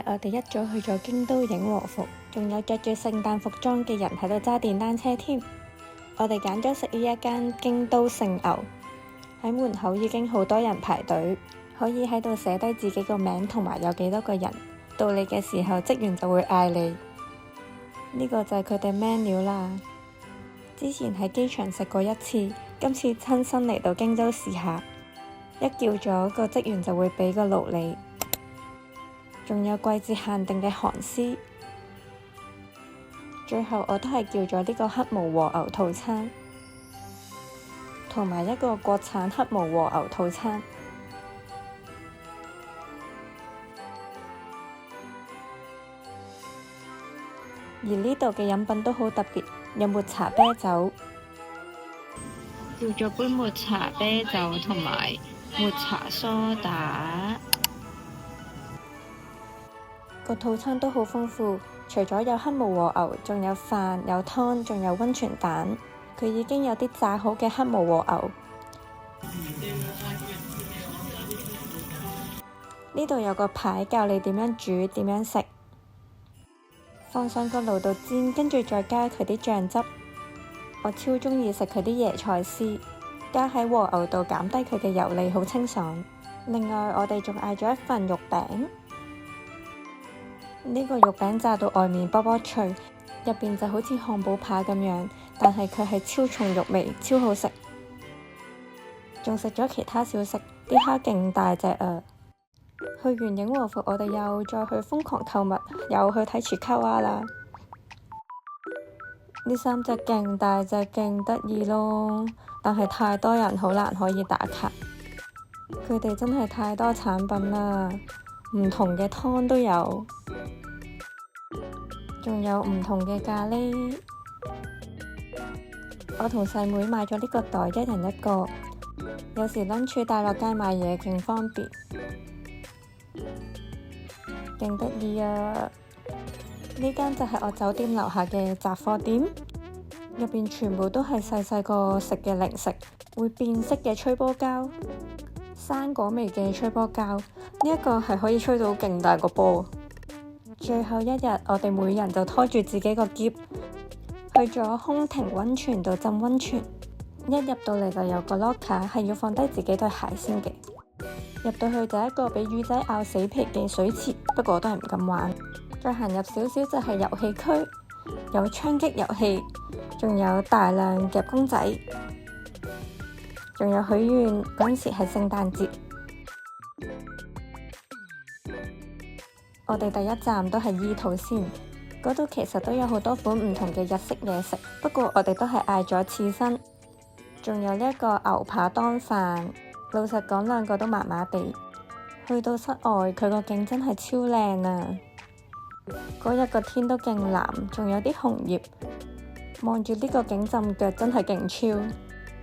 我哋一早去咗京都影和服，仲有着住聖誕服裝嘅人喺度揸電單車添。我哋揀咗食呢一間京都聖牛，喺門口已經好多人排隊，可以喺度寫低自己個名同埋有幾多個人。到你嘅時候，職員就會嗌你。呢個就係佢哋 menu 啦。之前喺機場食過一次，今次親身嚟到京都試下。一叫咗，個職員就會俾個爐你，仲有季節限定嘅韓絲。最後我都係叫咗呢個黑毛和牛套餐，同埋一個國產黑毛和牛套餐。而呢度嘅飲品都好特別，有抹茶啤酒，叫咗杯抹茶啤酒同埋抹茶梳打。個套餐都好豐富，除咗有黑毛和牛，仲有飯、有湯，仲有溫泉蛋。佢已經有啲炸好嘅黑毛和牛。呢度有個牌教你點樣煮、點樣食。放上個爐度煎，跟住再加佢啲醬汁。我超鍾意食佢啲椰菜絲，加喺和牛度減低佢嘅油膩，好清爽。另外，我哋仲嗌咗一份肉餅。呢個肉餅炸到外面波波脆，入邊就好似漢堡扒咁樣，但係佢係超重肉味，超好食。仲食咗其他小食，啲蝦勁大隻啊！去完影和服，我哋又再去瘋狂購物，又去睇櫥卡哇啦。呢3隻勁大隻，勁得意咯，但係太多人，好難可以打卡。佢哋真係太多產品啦，唔同嘅湯都有，仲有唔同嘅咖喱。我同細妹買咗呢個袋，一人一個，有時lunch帶落街買嘢勁方便。勁得意啊！呢間就係我酒店樓下嘅雜貨店，入邊全部都係細細個食嘅零食，會變色嘅吹波膠，生果味嘅吹波膠，呢一個係可以吹到勁大個波。最後一日，我哋每人就拖住自己個篋，去咗空庭溫泉度浸溫泉。一入到嚟就有個 locker， 係要放低自己對鞋先嘅。入到去就一個俾魚仔咬死皮嘅水池，不過我都係唔敢玩。再行入少少就係遊戲區，有槍擊遊戲，仲有大量夾公仔，仲有許願。嗰陣時係聖誕節。我哋第一站都係伊土先，嗰度其實都有好多款唔同嘅日式嘢食，不過我哋都係嗌咗刺身，仲有呢一個牛扒當飯。老實講，兩個都麻麻地。去到室外，佢個景真係超靚啊！嗰日個天都勁藍，仲有啲紅葉。望住呢個景浸腳真係勁超。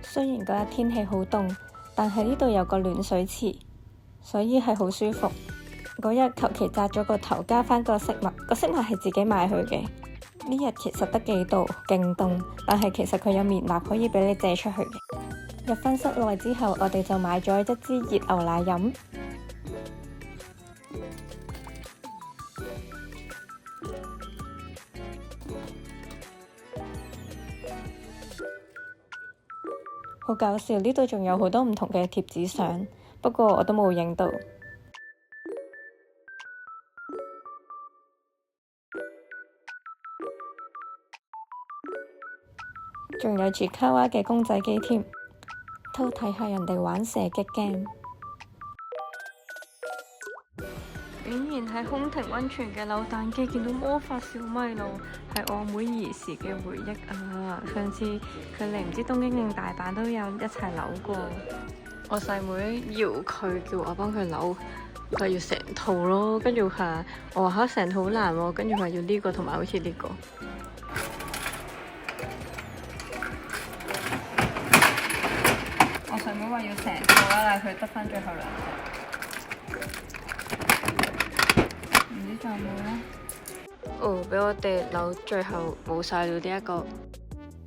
雖然嗰日天氣好凍，但係呢度有個暖水池，所以係好舒服。嗰日求其紮咗個頭，加返個飾物，個飾物係自己買去嘅。呢日其實得幾度，勁凍，但係其實佢有棉衲可以俾你借出去嘅。入返室內之後，我哋就買咗一支熱牛奶飲。好搞笑，呢度仲有好多唔同嘅貼紙相，不過我都冇影到。仲有住卡哇嘅公仔機添。偷睇下人哋玩射擊 game，竟然喺空庭溫泉嘅扭蛋機見到魔法小米露，係我妹兒時嘅回憶啊！上次佢嚟唔知東京定大阪都有一齊扭過。我細妹搖佢，叫我幫佢扭，佢話要成套咯，跟住我話成套好難喎，跟住佢話要呢個同埋好似呢個。我細妹話要成套啦，但係佢得返最後2隻，唔知仲有冇呢？哦，俾我哋扭最後冇晒了呢一個。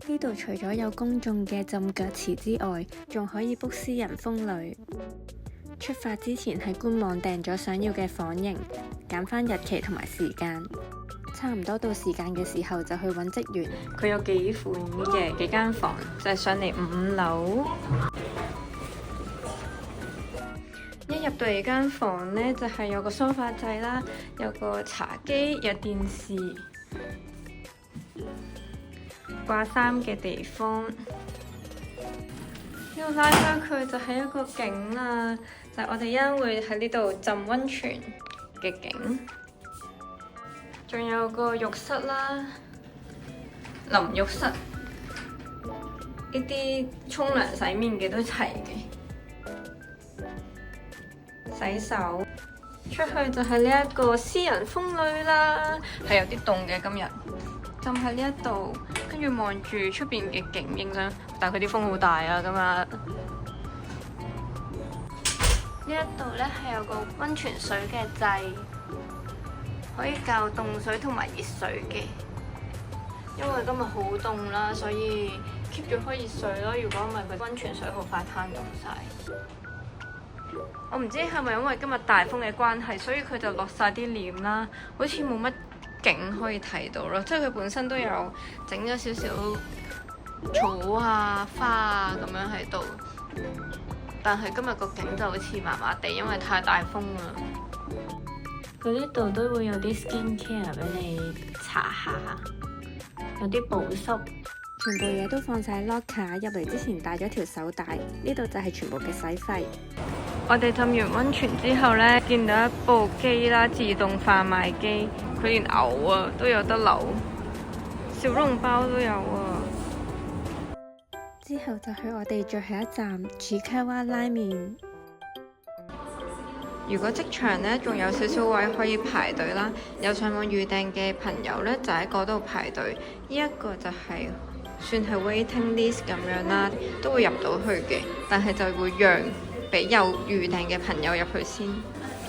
呢度除咗有公眾嘅浸腳池之外，仲可以 book 私人風呂。出發之前喺官網訂咗想要嘅房型，揀返日期同埋時間。差唔多到時間嘅時候就去揾職員。佢有幾款嘅幾間房，就係上嚟5樓。一入到嚟間房呢，就係有個梳化仔啦，有個茶几，有電視，掛衫嘅地方。呢度拉返佢就係一個景啦，就係我哋一陣會喺呢度浸溫泉嘅景。仲有個浴室啦，淋浴室，呢啲沖涼洗面嘅都齊嘅。洗手，出去就係呢一個私人風呂啦，係有啲凍嘅今日，浸喺呢一度，跟住望住出邊嘅景影相，但係佢啲風好大啊今日。呢一度呢係有個溫泉水嘅掣，可以較凍水同埋熱水嘅。因為今日好凍啦，所以 keep 住開熱水咯。如果唔係，佢溫泉水好快攤凍晒。我唔知係咪因為今日大風嘅關係，所以佢就落晒啲簾啦，好似冇乜景可以睇到咯。即係佢本身都有整咗少少草啊、花啊咁樣喺度，但係今日個景就好似麻麻地，因為太大風啦。佢呢度都會有啲 skin care 俾你搽下，有啲保濕。全部嘢都放晒 locker， 入嚟之前帶咗條手帶。呢度就係全部嘅洗費。我哋浸完溫泉之後呢，見到一部機啦，自動販賣機，佢連牛啊都有得扭，小籠包都有啊。之後就去我哋最後一站主卡哇拉麵。如果職場呢仲有少少位可以排隊啦，有上網預訂嘅朋友呢，就喺嗰度排隊。呢一個就係算係 waiting list 咁樣啦，都會入到去嘅，但係就會讓俾有預訂嘅朋友入去先。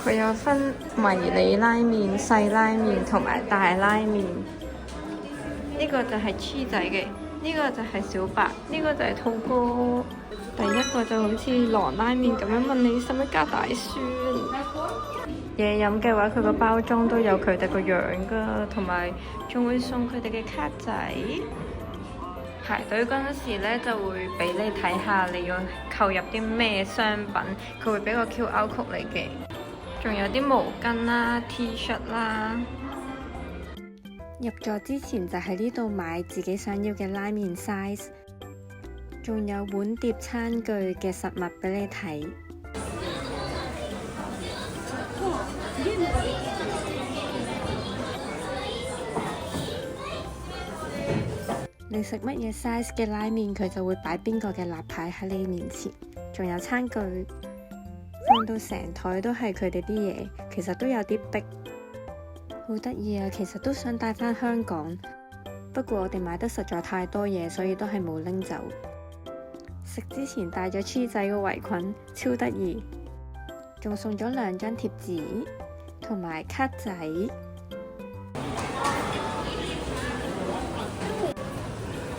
佢有分迷你拉麵、細拉麵同埋大拉麵。呢個就係黐仔嘅，呢個就係小白，呢個就係兔哥。第一個就好似狼拉麵咁樣問你使唔使加大蒜。嘢飲嘅話，佢個包裝都有佢哋個樣㗎，同埋仲會送佢哋嘅卡仔。排隊嗰陣時呢，就會俾你睇下你要購入啲咩商品，佢會俾個 QR code 你嘅。仲有啲毛巾啦、T 恤啦。入座之前就喺呢度買自己想要嘅拉麵 size， 仲有碗碟餐具嘅實物俾你睇。你食乜嘢 size 嘅拉麵，佢就會擺邊個嘅立牌喺你面前。仲有餐具，放到成枱都係佢哋啲嘢，其實都有啲逼，好得意啊！其實都想帶返香港，不過我哋買得實在太多嘢，所以都係冇拎走。食之前帶咗黐仔個圍裙，超得意，仲送咗2張貼紙同埋卡仔。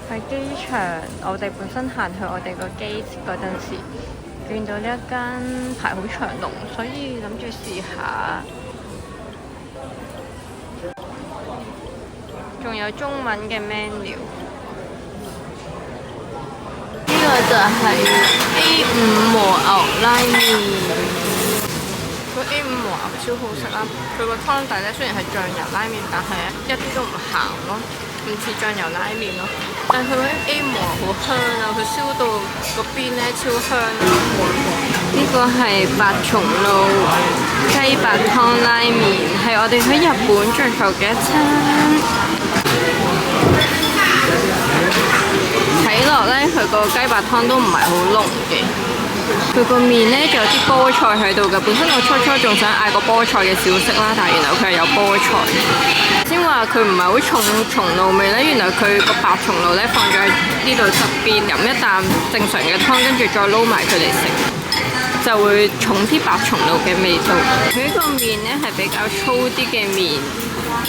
喺機場，我哋本身行去我哋個 gate 嗰陣時，見到呢一間排好長龍，所以諗住試下。仲有中文嘅 menu。呢個就係 A5 和牛拉麵。個 A5 和牛超好食啦！佢個湯底咧雖然係醬油拉麵，但係一啲都唔鹹咯。唔似醬油拉麵咯，但係佢嗰啲 A 模好香啊！佢燒到個邊咧超香啊！呢個係白松露雞白湯拉麵，係我哋喺日本最後嘅一餐。睇落咧，佢個雞白湯都唔係好濃嘅。佢個麵咧就有啲菠菜喺度嘅，本身我初仲想嗌個菠菜嘅小食啦，但係原來佢係有菠菜。先話佢唔係好重松露味咧，原來佢個白松露咧放咗喺呢度側邊，飲一啖正常嘅湯，跟住再撈埋佢嚟食，就會重啲白松露嘅味道。佢呢個麵咧係比較粗啲嘅麵，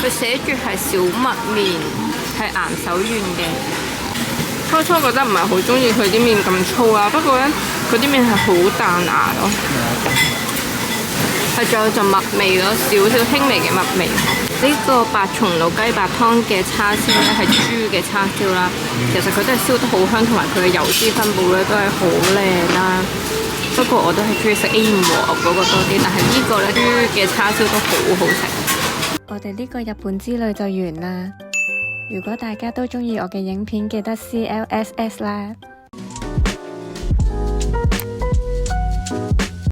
佢寫住係小麥麵，係岩手縣嘅。初覺得唔係好中意佢啲麵咁粗啊，不過咧嗰啲麵係好彈牙咯，係仲有陣麥味咯，少少輕微嘅麥味。呢個白松露雞白湯嘅叉燒咧係豬嘅叉燒啦，其實佢都係燒得好香，同埋佢嘅油脂分佈咧都係好靚啦。不過我都係中意食 A 5和牛嗰個多啲，但係呢個咧豬嘅叉燒都好好食。我哋呢個日本之旅就完啦。如果大家都中意我嘅影片，記得 CLSS 啦。